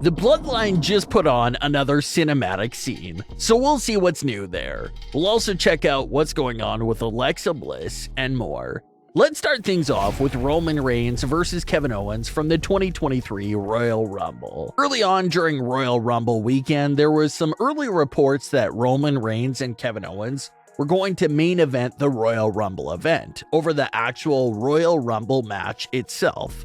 The Bloodline just put on another cinematic scene, so we'll see what's new there. We'll also check out what's going on with Alexa Bliss and more. Let's start things off with Roman Reigns versus Kevin Owens from the 2023 Royal Rumble. Early on during Royal Rumble weekend, there was some early reports that Roman Reigns and Kevin Owens were going to main event the Royal Rumble event over the actual Royal Rumble match itself.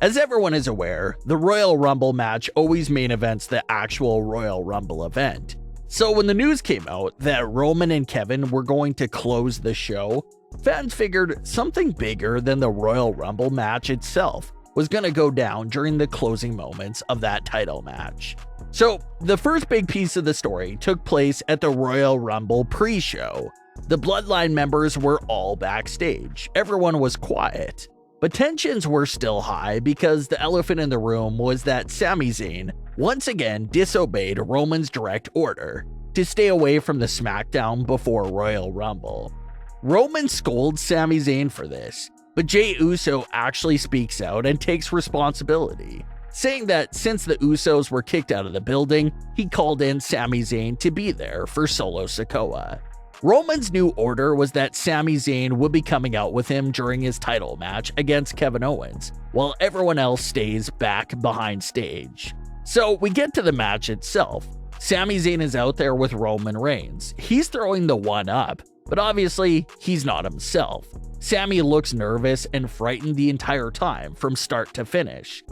As everyone is aware, the Royal Rumble match always main events the actual Royal Rumble event. So when the news came out that Roman and Kevin were going to close the show, fans figured something bigger than the Royal Rumble match itself was going to go down during the closing moments of that title match. So the first big piece of the story took place at the Royal Rumble pre-show. The Bloodline members were all backstage. Everyone was quiet. But tensions were still high because the elephant in the room was that Sami Zayn once again disobeyed Roman's direct order to stay away from the SmackDown before Royal Rumble. Roman scolds Sami Zayn for this, but Jey Uso actually speaks out and takes responsibility, saying that since the Usos were kicked out of the building, he called in Sami Zayn to be there for Solo Sikoa. Roman's new order was that Sami Zayn would be coming out with him during his title match against Kevin Owens, while everyone else stays back behind stage. So we get to the match itself. Sami Zayn is out there with Roman Reigns. He's throwing the one up, but obviously he's not himself. Sami looks nervous and frightened the entire time from start to finish.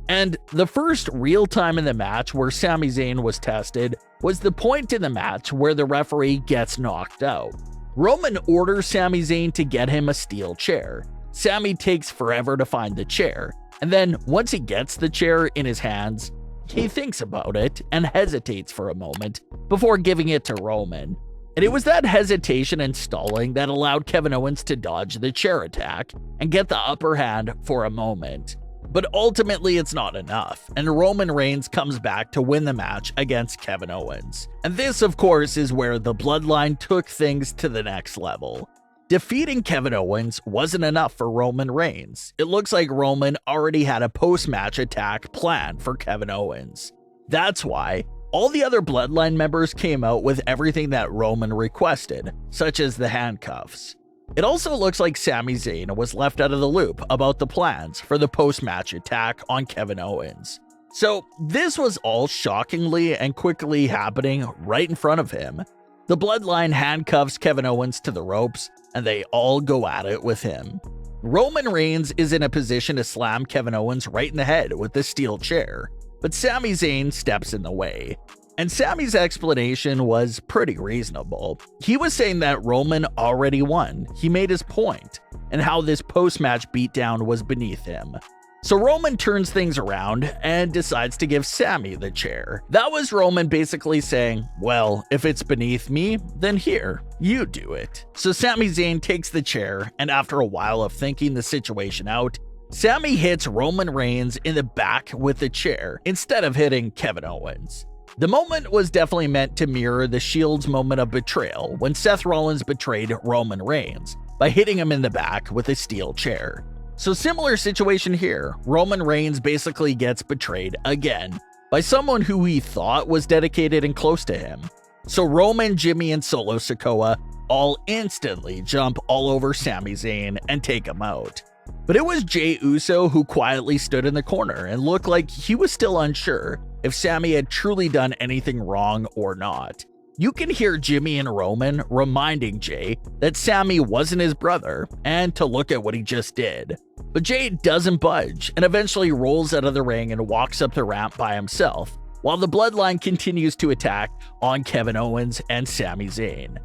And the first real time in the match where Sami Zayn was tested was the point in the match where the referee gets knocked out. Roman orders Sami Zayn to get him a steel chair. Sami takes forever to find the chair, and then once he gets the chair in his hands, he thinks about it and hesitates for a moment before giving it to Roman. And it was that hesitation and stalling that allowed Kevin Owens to dodge the chair attack and get the upper hand for a moment. But ultimately, it's not enough, and Roman Reigns comes back to win the match against Kevin Owens. And this, of course, is where the Bloodline took things to the next level. Defeating Kevin Owens wasn't enough for Roman Reigns. It looks like Roman already had a post-match attack planned for Kevin Owens. That's why all the other Bloodline members came out with everything that Roman requested, such as the handcuffs. It also looks like Sami Zayn was left out of the loop about the plans for the post-match attack on Kevin Owens. So this was all shockingly and quickly happening right in front of him. The Bloodline handcuffs Kevin Owens to the ropes, and they all go at it with him. Roman Reigns is in a position to slam Kevin Owens right in the head with the steel chair, but Sami Zayn steps in the way. And Sami's explanation was pretty reasonable. He was saying that Roman already won. He made his point, and how this post-match beatdown was beneath him. So Roman turns things around and decides to give Sami the chair. That was Roman basically saying, well, if it's beneath me, then here, you do it. So Sami Zayn takes the chair, and after a while of thinking the situation out, Sami hits Roman Reigns in the back with the chair instead of hitting Kevin Owens. The moment was definitely meant to mirror the Shield's moment of betrayal when Seth Rollins betrayed Roman Reigns by hitting him in the back with a steel chair. So similar situation here, Roman Reigns basically gets betrayed again by someone who he thought was dedicated and close to him. So Roman, Jimmy, and Solo Sikoa all instantly jump all over Sami Zayn and take him out. But it was Jey Uso who quietly stood in the corner and looked like he was still unsure if Sami had truly done anything wrong or not. You can hear Jimmy and Roman reminding Jey that Sami wasn't his brother and to look at what he just did. But Jey doesn't budge and eventually rolls out of the ring and walks up the ramp by himself, while the Bloodline continues to attack on Kevin Owens and Sami Zayn.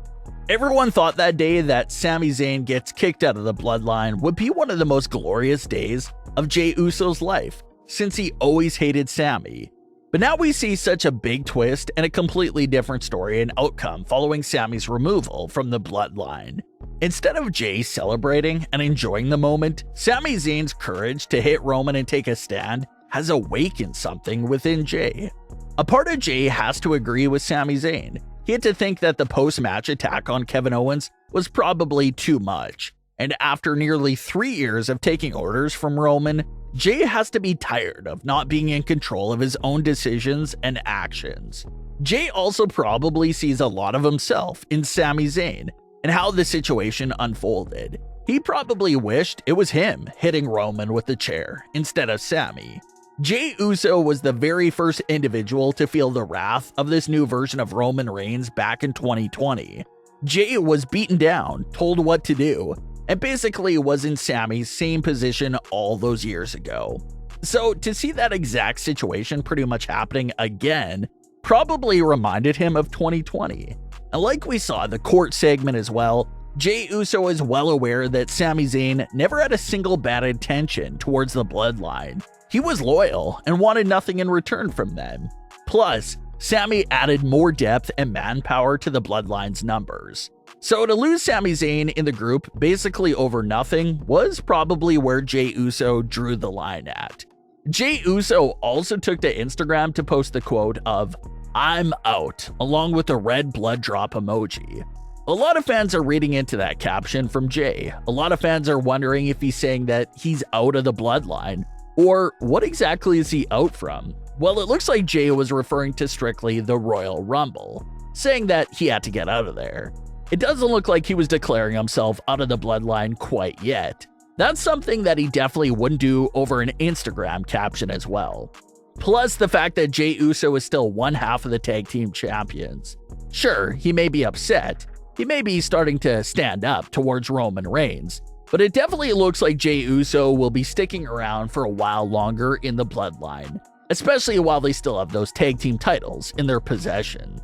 Everyone thought that day that Sami Zayn gets kicked out of the Bloodline would be one of the most glorious days of Jey Uso's life, since he always hated Sami. But now we see such a big twist and a completely different story and outcome following Sami's removal from the Bloodline. Instead of Jey celebrating and enjoying the moment, Sami Zayn's courage to hit Roman and take a stand has awakened something within Jey. A part of Jey has to agree with Sami Zayn. He had to think that the post-match attack on Kevin Owens was probably too much. And after nearly 3 years of taking orders from Roman, Jey has to be tired of not being in control of his own decisions and actions. Jey also probably sees a lot of himself in Sami Zayn and how the situation unfolded. He probably wished it was him hitting Roman with the chair instead of Sami. Jey Uso was the very first individual to feel the wrath of this new version of Roman Reigns back in 2020. Jey was beaten down, told what to do, and basically was in Sami's same position all those years ago. So to see that exact situation pretty much happening again probably reminded him of 2020. And like we saw in the court segment as well, Jey Uso is well aware that Sami Zayn never had a single bad intention towards the Bloodline. He was loyal and wanted nothing in return from them. Plus, Sami added more depth and manpower to the Bloodline's numbers. So to lose Sami Zayn in the group basically over nothing was probably where Jey Uso drew the line at. Jey Uso also took to Instagram to post the quote of "I'm out" along with a red blood drop emoji. A lot of fans are reading into that caption from Jey. A lot of fans are wondering if he's saying that he's out of the Bloodline, or what exactly is he out from? Well, it looks like Jey was referring to strictly the Royal Rumble, saying that he had to get out of there. It doesn't look like he was declaring himself out of the Bloodline quite yet. That's something that he definitely wouldn't do over an Instagram caption as well. Plus the fact that Jey Uso is still one half of the tag team champions. Sure, he may be upset. He may be starting to stand up towards Roman Reigns, but it definitely looks like Jey Uso will be sticking around for a while longer in the Bloodline, especially while they still have those tag team titles in their possession.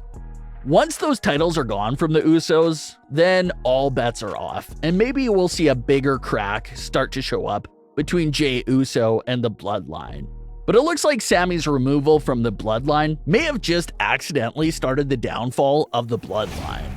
Once those titles are gone from the Usos, then all bets are off, and maybe we'll see a bigger crack start to show up between Jey Uso and the Bloodline. But it looks like Sami's removal from the Bloodline may have just accidentally started the downfall of the Bloodline.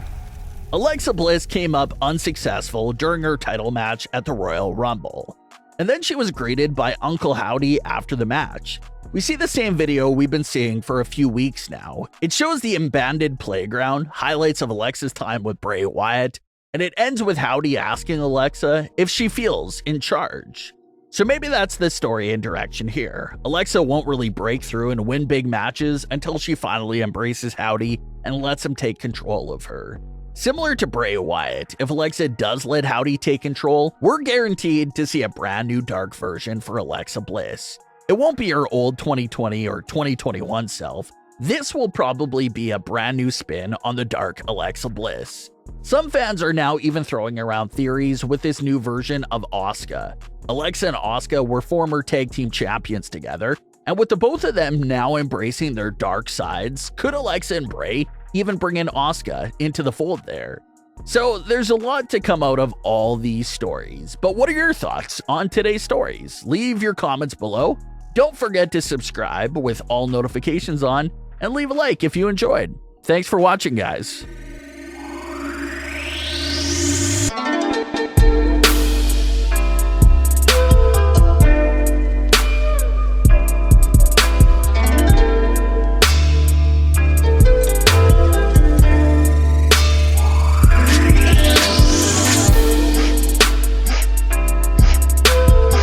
Alexa Bliss came up unsuccessful during her title match at the Royal Rumble, and then she was greeted by Uncle Howdy after the match. We see the same video we've been seeing for a few weeks now. It shows the abandoned playground, highlights of Alexa's time with Bray Wyatt, and it ends with Howdy asking Alexa if she feels in charge. So maybe that's the story and direction here. Alexa won't really break through and win big matches until she finally embraces Howdy and lets him take control of her. Similar to Bray Wyatt, if Alexa does let Howdy take control, we're guaranteed to see a brand new dark version for Alexa Bliss. It won't be her old 2020 or 2021 self. This will probably be a brand new spin on the dark Alexa Bliss. Some fans are now even throwing around theories with this new version of Asuka. Alexa and Asuka were former tag team champions together, and with the both of them now embracing their dark sides, could Alexa and Bray even bring in Asuka into the fold there? So there's a lot to come out of all these stories, but what are your thoughts on today's stories? Leave your comments below. Don't forget to subscribe with all notifications on, and leave a like if you enjoyed. Thanks for watching, guys.